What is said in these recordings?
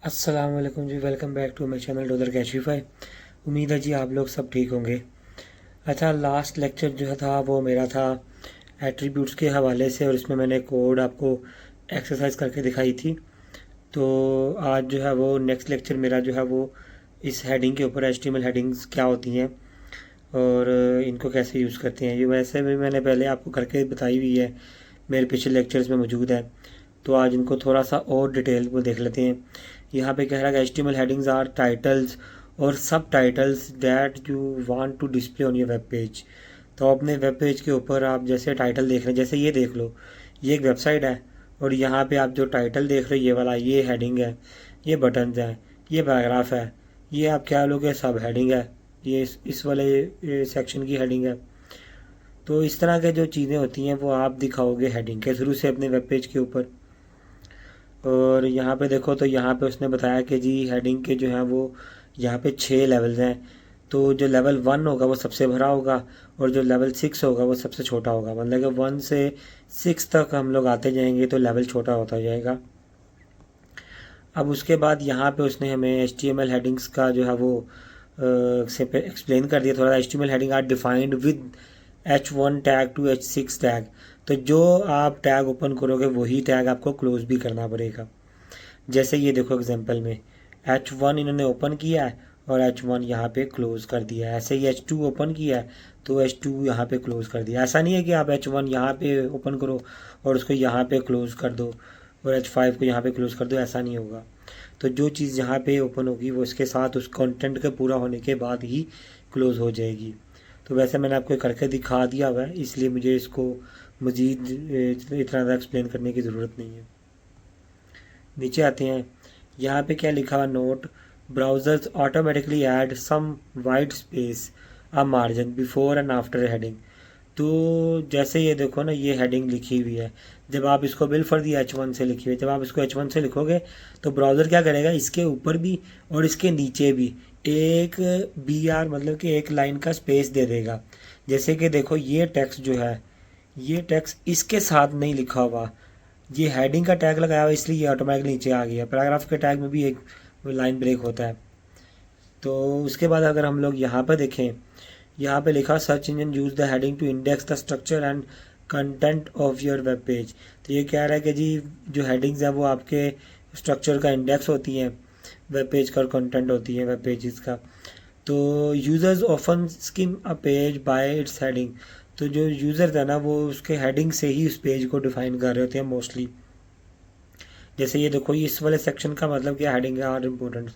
अस्सलाम वालेकुम जी। Welcome back to my channel dollar Cashify. उम्मीद है जी आप लोग सब ठीक होंगे। अच्छा, लास्ट लेक्चर जो था वो मेरा था एट्रीब्यूट्स के हवाले से, और इसमें मैंने कोड आपको एक्सरसाइज करके दिखाई थी। तो आज जो है वो नेक्स्ट लेक्चर मेरा जो है वो इस हेडिंग के ऊपर, HTML हेडिंग्स क्या होती हैं और इनको कैसे यूज़ करते हैं। ये वैसे भी मैंने पहले आपको करके बताई हुई है, मेरे पिछले लेक्चर्स में मौजूद है। तो आज इनको थोड़ा सा और डिटेल को देख लेते हैं। यहाँ पे कह रहा है HTML हेडिंग्स आर टाइटल्स और सब titles that you want to display on your web page. तो अपने वेब पेज के ऊपर आप जैसे टाइटल देख रहे हैं, जैसे ये देख लो, ये एक वेबसाइट है और यहाँ पे आप जो टाइटल देख रहे हो ये वाला, ये हेडिंग है, ये बटन्स हैं, ये पैराग्राफ है, ये आप क्या लोगे सब हेडिंग है, ये इस वाले सेक्शन की हेडिंग है। तो इस तरह के जो चीज़ें होती हैं वो आप दिखाओगे हेडिंग के थ्रू से अपने वेब पेज के ऊपर। और यहाँ पे देखो, तो यहाँ पे उसने बताया कि जी हेडिंग के जो हैं वो यहाँ पे 6 लेवल्स हैं। तो जो लेवल 1 होगा वो सबसे बड़ा होगा और जो लेवल 6 होगा वो सबसे छोटा होगा। मतलब कि 1 से 6 तक हम लोग आते जाएंगे तो लेवल छोटा होता जाएगा। अब उसके बाद यहाँ पे उसने हमें HTML हेडिंग्स का जो है वो से एक्सप्लेन कर दिया थोड़ा। HTML heading are defined with H1 tag to H6 tag. तो जो आप टैग ओपन करोगे वही टैग आपको क्लोज भी करना पड़ेगा। जैसे ये देखो एग्जांपल में H1 इन्होंने ओपन किया है और H1 यहाँ पे क्लोज कर दिया है। ऐसे ही H2 ओपन किया है तो H2 यहाँ पे क्लोज कर दिया। ऐसा नहीं है कि आप H1 यहाँ पे ओपन करो और उसको यहाँ पे क्लोज कर दो और H5 को यहाँ पे क्लोज कर दो, ऐसा नहीं होगा। तो जो चीज़ यहाँ पे ओपन होगी वो इसके साथ उस कंटेंट के पूरा होने के बाद ही क्लोज हो जाएगी। तो वैसे मैंने आपको करके दिखा दिया हुआ है, इसलिए मुझे इसको मज़ीद इतना ज़्यादा एक्सप्लेन करने की ज़रूरत नहीं है। नीचे आते हैं, यहाँ पे क्या लिखा हुआ, note browsers automatically add some white space a margin before and after heading. तो जैसे ये देखो ना, ये हेडिंग लिखी हुई है, जब आप इसको बिल फॉर दी H1 से लिखी हुई है, जब आप इसको H1 से लिखोगे तो ब्राउज़र क्या करेगा, इसके ऊपर भी और इसके नीचे भी एक BR मतलब कि एक लाइन का स्पेस दे देगा। जैसे कि देखो ये टेक्स्ट जो है, ये टेक्स्ट इसके साथ नहीं लिखा हुआ, ये हेडिंग का टैग लगाया हुआ इसलिए ये ऑटोमेटिकली नीचे आ गया। पैराग्राफ के टैग में भी एक लाइन ब्रेक होता है। तो उसके बाद अगर हम लोग यहाँ पर देखें, यहाँ पे लिखा search engine use the heading to index the structure and content of your web page. तो ये कह रहा है कि जी जो हेडिंग्स हैं वो आपके स्ट्रक्चर का इंडेक्स होती हैं, वेब पेज का कंटेंट होती है वेब पेजेस का। तो users often scheme a page bye it's heading. तो जो यूज़र है ना वो उसके हेडिंग से ही उस पेज को डिफाइन कर रहे होते हैं मोस्टली। जैसे ये देखो, इस वाले सेक्शन का मतलब क्या, हेडिंग आर इम्पोर्टेंट।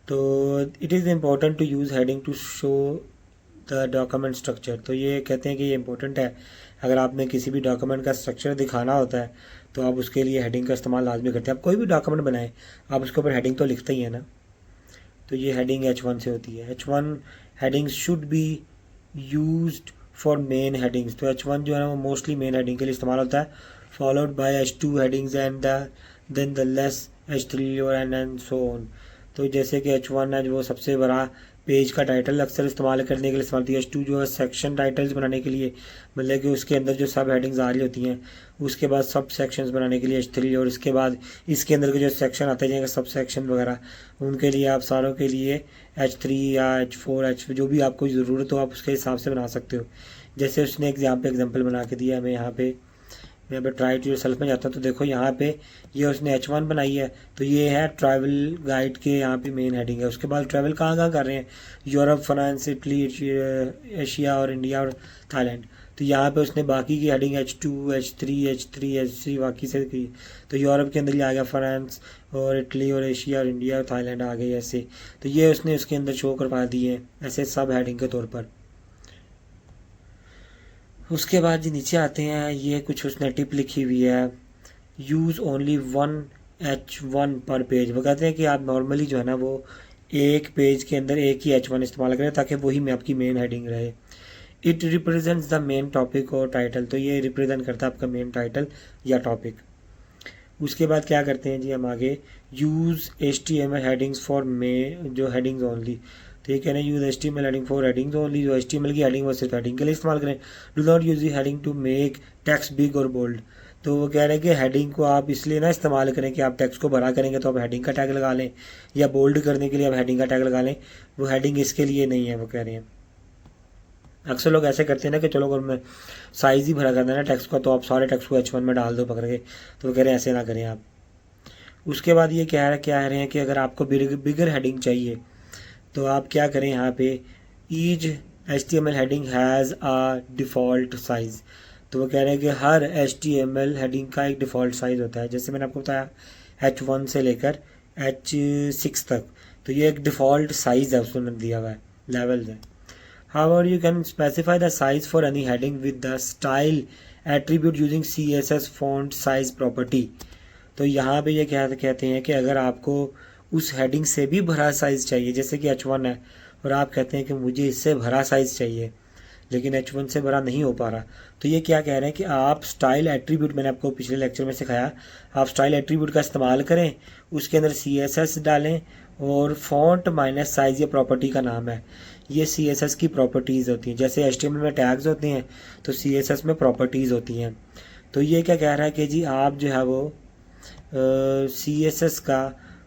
तो it is important to use heading to show the document structure. तो ये कहते हैं कि ये इंपॉर्टेंट है, अगर आपने किसी भी डॉक्यूमेंट का स्ट्रक्चर दिखाना होता है तो आप उसके लिए हेडिंग का इस्तेमाल लाजमी करते हैं। आप कोई भी डॉक्यूमेंट बनाएं आप उसके ऊपर हेडिंग तो लिखते ही है ना। तो ये हेडिंग H1 से होती है। H1 headings should be used for main headings. तो H1 जो है ना वो मोस्टली मेन हेडिंग के लिए इस्तेमाल होता है, followed by H2 headings and then the less H3 और एंड सो ऑन। तो जैसे कि H1 है जो वो सबसे बड़ा पेज का टाइटल अक्सर इस्तेमाल करने के लिए इस्तेमाल होती है। H2 जो है सेक्शन टाइटल्स बनाने के लिए, मतलब कि उसके अंदर जो सब हेडिंग्स आ रही होती हैं उसके बाद सब सेक्शंस बनाने के लिए H3, और इसके बाद इसके अंदर के जो सेक्शन आते जाएंगे सब सेक्शन वगैरह, उनके लिए आप सारों के लिए H3 या H4 जो भी आपको ज़रूरत हो आप उसके हिसाब से बना सकते हो। जैसे उसने एग्जाम्पल बना के दिया हमें यहाँ पे। मैं अगर ट्राई टू योरसेल्फ में जाता हूँ तो देखो यहाँ पे ये उसने H1 बनाई है। तो ये है ट्रैवल गाइड के, यहाँ पे मेन हेडिंग है। उसके बाद ट्रैवल कहाँ कहाँ कर रहे हैं, यूरोप, फ्रांस, इटली, एशिया और इंडिया और थाईलैंड। तो यहाँ पे उसने बाकी की heading H2 H3 H3 H3 बाकी से की। तो यूरोप के अंदर ये आ गया फ्रांस और इटली और एशिया और इंडिया और थाईलैंड आ गई ऐसे। तो ये उसने उसके अंदर शो करवा दिए ऐसे सब हेडिंग के तौर पर। उसके बाद जी नीचे आते हैं, ये कुछ उसने टिप लिखी हुई है, यूज़ ओनली वन H1 पर पेज। वो कहते हैं कि आप नॉर्मली जो है ना वो एक पेज के अंदर एक ही H1 इस्तेमाल करें ताकि वही में आपकी मेन हेडिंग रहे। It represents the main topic और टाइटल। तो ये रिप्रेजेंट करता है आपका मेन टाइटल या टॉपिक। उसके बाद क्या करते हैं जी हम आगे, यूज़ HTML हेडिंग्स फॉर जो हेडिंग्स ओनली। तो ये कह रहे हैं use HTML heading for headings only. जो HTML की हेडिंग वो सिर्फ हेडिंग के लिए इस्तेमाल करें। Do not use the heading to make text big और बोल्ड। तो वो कह रहे हैं कि हेडिंग को आप इसलिए ना इस्तेमाल करें कि आप टेक्स्ट को बड़ा करेंगे तो आप हेडिंग का टैग लगा लें, या बोल्ड करने के लिए आप हेडिंग का टैग लगा लें। वो हेडिंग इसके लिए नहीं है, वो कह रहे हैं। अक्सर लोग ऐसे करते हैं ना कि चलो अगर मैं साइज़ ही भरा करना है ना टेक्स्ट का, तो आप सारे टेक्स्ट को H1 में डाल दो पकड़ के। तो वो कह रहे हैं ऐसे ना करें आप। उसके बाद ये क्या रहे हैं कि अगर आपको बिगर हेडिंग चाहिए तो आप क्या करें, यहाँ पे each HTML heading has a default size. तो वो कह रहे हैं कि हर HTML हेडिंग का एक डिफ़ॉल्ट साइज़ होता है। जैसे मैंने आपको बताया H1 से लेकर H6 तक, तो ये एक डिफ़ॉल्ट साइज़ है उसमें दिया हुआ है, लेवल है। However, you can specify the size for any heading with the style attribute using CSS font size property। तो यहाँ पे ये क्या कहते हैं कि अगर आपको उस हेडिंग से भी भरा साइज़ चाहिए, जैसे कि H1 है और आप कहते हैं कि मुझे इससे भरा साइज़ चाहिए लेकिन H1 से भरा नहीं हो पा रहा, तो ये क्या कह रहे हैं कि आप स्टाइल एट्रीब्यूट, मैंने आपको पिछले लेक्चर में सिखाया, आप स्टाइल एट्रीब्यूट का इस्तेमाल करें, उसके अंदर CSS डालें और फॉन्ट माइनस साइज़ ये प्रॉपर्टी का नाम है। ये CSS की प्रॉपर्टीज़ होती हैं। जैसे HTML में टैग्स होते हैं तो CSS में प्रॉपर्टीज़ होती हैं। तो ये क्या कह रहा है कि जी आप जो है वो CSS का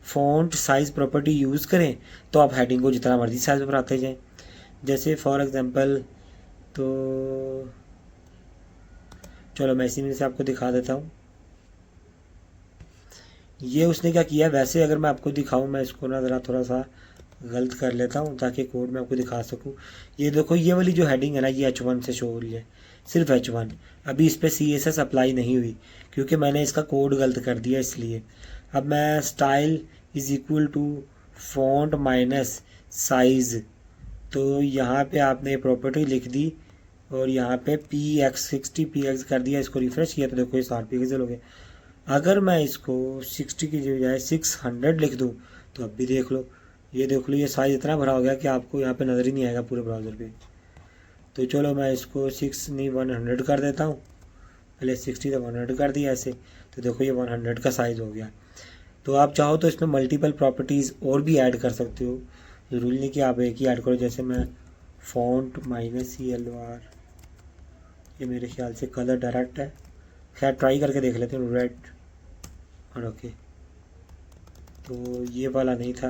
फॉन्ट साइज़ प्रॉपर्टी यूज़ करें तो आप हेडिंग को जितना मर्जी साइज़ में बढ़ाते जाएँ। जैसे फॉर एग्ज़ाम्पल, तो चलो मैं इसी में से आपको दिखा देता हूँ। ये उसने क्या किया, वैसे अगर मैं आपको दिखाऊँ, मैं इसको ना ज़रा थोड़ा सा गलत कर लेता हूँ ताकि कोड में आपको दिखा सकूँ। ये देखो, ये वाली जो हेडिंग है ना, ये H1 से शो हो रही है, सिर्फ H1। अभी इस पर CSS अप्लाई नहीं हुई क्योंकि मैंने इसका कोड गलत कर दिया, इसलिए। अब मैं style is equal to font minus size, तो यहाँ पे आपने प्रॉपर्टी लिख दी और यहाँ पे PX60 PX कर दिया, इसको रिफ्रेश किया तो देखो ये 60 पिक्सल हो गए। अगर मैं इसको 60 की बजाय 600 लिख दूँ तो अब भी देख लो, ये देख लो, ये साइज़ इतना भरा हो गया कि आपको यहाँ पे नज़र ही नहीं आएगा पूरे ब्राउज़र पे। तो चलो मैं इसको 6 नहीं 100 कर देता हूँ। पहले 60 था 100 कर दिया ऐसे, तो देखो ये 100 का साइज़ हो गया। तो आप चाहो तो इसमें मल्टीपल प्रॉपर्टीज़ और भी ऐड कर सकते हो, ज़रूरी नहीं कि आप एक ही ऐड करो। जैसे मैं फॉन्ट माइनस CLR, ये मेरे ख्याल से कलर डायरेक्ट है, खैर ट्राई करके देख लेते हैं, रेड और ओके। तो ये वाला नहीं था,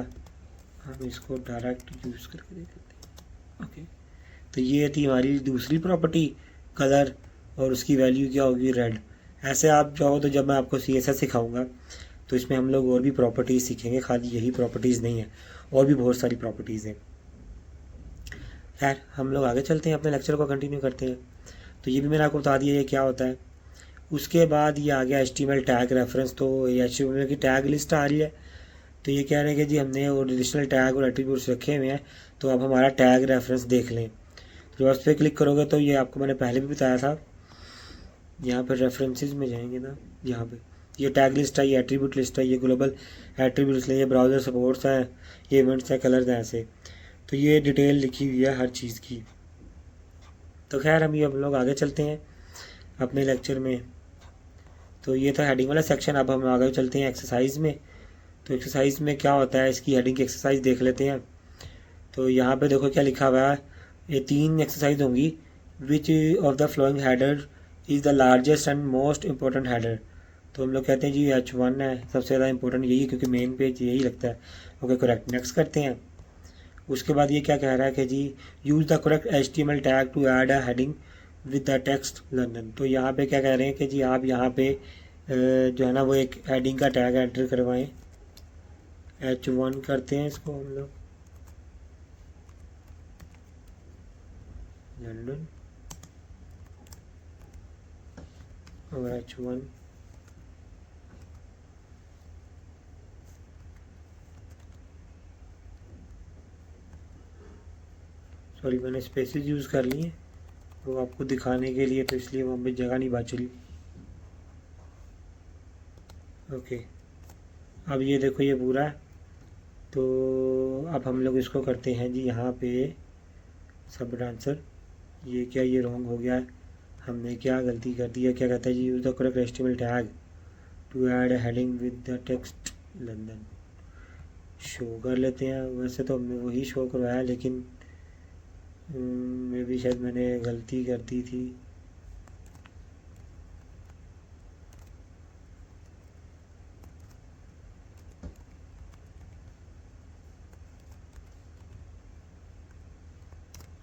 हम इसको डायरेक्ट यूज़ करके देख लेते हैं, ओके। तो ये थी हमारी दूसरी प्रॉपर्टी, कलर, और उसकी वैल्यू क्या होगी, रेड। ऐसे आप चाहो तो जब मैं आपको CSS सिखाऊंगा तो इसमें हम लोग और भी प्रॉपर्टीज़ सीखेंगे, खाली यही प्रॉपर्टीज़ नहीं है, और भी बहुत सारी प्रॉपर्टीज़ हैं। खैर हम लोग आगे चलते हैं, अपने लेक्चर को कंटिन्यू करते हैं। तो ये भी मैंने आपको बता दिया ये क्या होता है। उसके बाद ये आ गया HTML टैग रेफरेंस। तो ये HTML की टैग लिस्ट आ रही है। तो ये कह रहे हैं कि जी हमने और एडिशनल टैग और एट्रीब्यूट्स रखे हुए हैं, तो आप हमारा टैग रेफरेंस देख लें। तो जब उस पर क्लिक करोगे तो ये आपको मैंने पहले भी बताया था, यहाँ पर रेफरेंसेस में जाएंगे ना, यहाँ पे ये टैग लिस्ट है, ये एट्रीब्यूट लिस्ट है, ये ग्लोबल एट्रीब्यूट्स है, ये ब्राउज़र सपोर्ट्स हैं, ये इवेंट्स हैं, कलर्स हैं, ऐसे। तो ये डिटेल लिखी हुई है हर चीज़ की। तो खैर हम लोग आगे चलते हैं अपने लेक्चर में। तो ये था हेडिंग वाला सेक्शन। अब हम आगे चलते हैं एक्सरसाइज में। तो एक्सरसाइज में क्या होता है, इसकी हेडिंग की एक्सरसाइज देख लेते हैं। तो यहाँ पे देखो क्या लिखा हुआ है, ये 3 एक्सरसाइज होंगी। Which of the flowing header is the largest and most important header. तो हम लोग कहते हैं जी H1 है, सबसे ज़्यादा इंपॉर्टेंट यही है क्योंकि मेन पेज यही लगता है। ओके करेक्ट, नेक्स्ट करते हैं। उसके बाद ये क्या कह रहा है कि जी use the correct HTML tag to add a heading with the text London. तो यहाँ पे क्या कह रहे हैं कि जी आप यहाँ पे जो है ना वो एक हेडिंग का टैग एंटर करवाएं। H1 करते हैं इसको हम लोग, लंदन और H1। सॉरी मैंने स्पेसेस यूज़ कर लिए वो आपको दिखाने के लिए, तो इसलिए वहाँ पे जगह नहीं बच रही। ओके अब ये देखो ये पूरा है। तो अब हम लोग इसको करते हैं जी यहाँ पे सब आंसर। ये क्या, ये रॉन्ग हो गया है, हमने क्या गलती कर दी है। क्या कहता है जी use the correct HTML tag to add heading with the text London. Show कर लेते हैं, वैसे तो हमने वही शो करवाया लेकिन मे भी शायद मैंने गलती कर दी थी।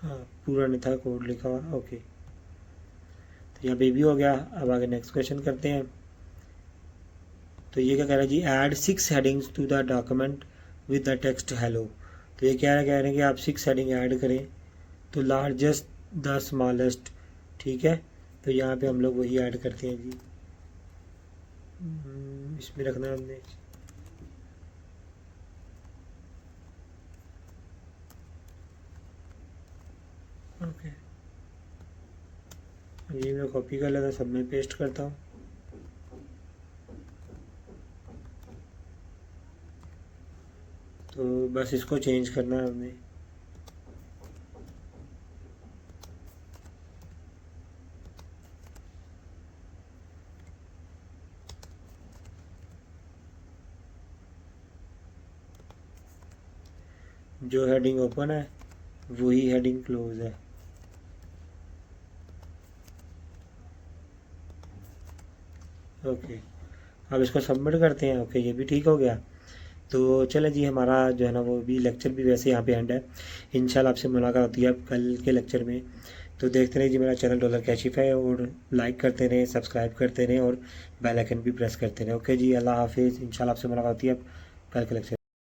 हाँ पूरा नहीं था कोड लिखा हुआ। ओके, तो यहाँ पे भी हो गया। अब आगे नेक्स्ट क्वेश्चन करते हैं। तो ये क्या कह रहा है जी, add 6 headings to the document with the text hello. तो ये क्या कह रहे हैं कि आप 6 हेडिंग ऐड करें, तो लार्जेस्ट द स्मॉलेस्ट। ठीक है, तो यहाँ पे हम लोग वही ऐड करते हैं जी। इसमें रखना है हमने। ओके, ये मैं कॉपी कर लेता, सब में पेस्ट करता हूँ। तो बस इसको चेंज करना है हमने। जो हेडिंग ओपन है वही हेडिंग क्लोज है। ओके, अब इसको सबमिट करते हैं। ओके, ये भी ठीक हो गया। तो चले जी, हमारा जो है ना वो भी लेक्चर भी वैसे यहाँ पे एंड है। इंशाल्लाह आपसे मुलाकात होती है अब कल के लेक्चर में। तो देखते रहिए जी मेरा चैनल डॉलर कैशिफाई, और लाइक करते रहें, सब्सक्राइब करते रहें और बेल आइकन भी प्रेस करते रहें। ओके जी, अल्लाह हाफिज़। इंशाल्लाह आपसे मुलाकात होती है अब कल के लेक्चर।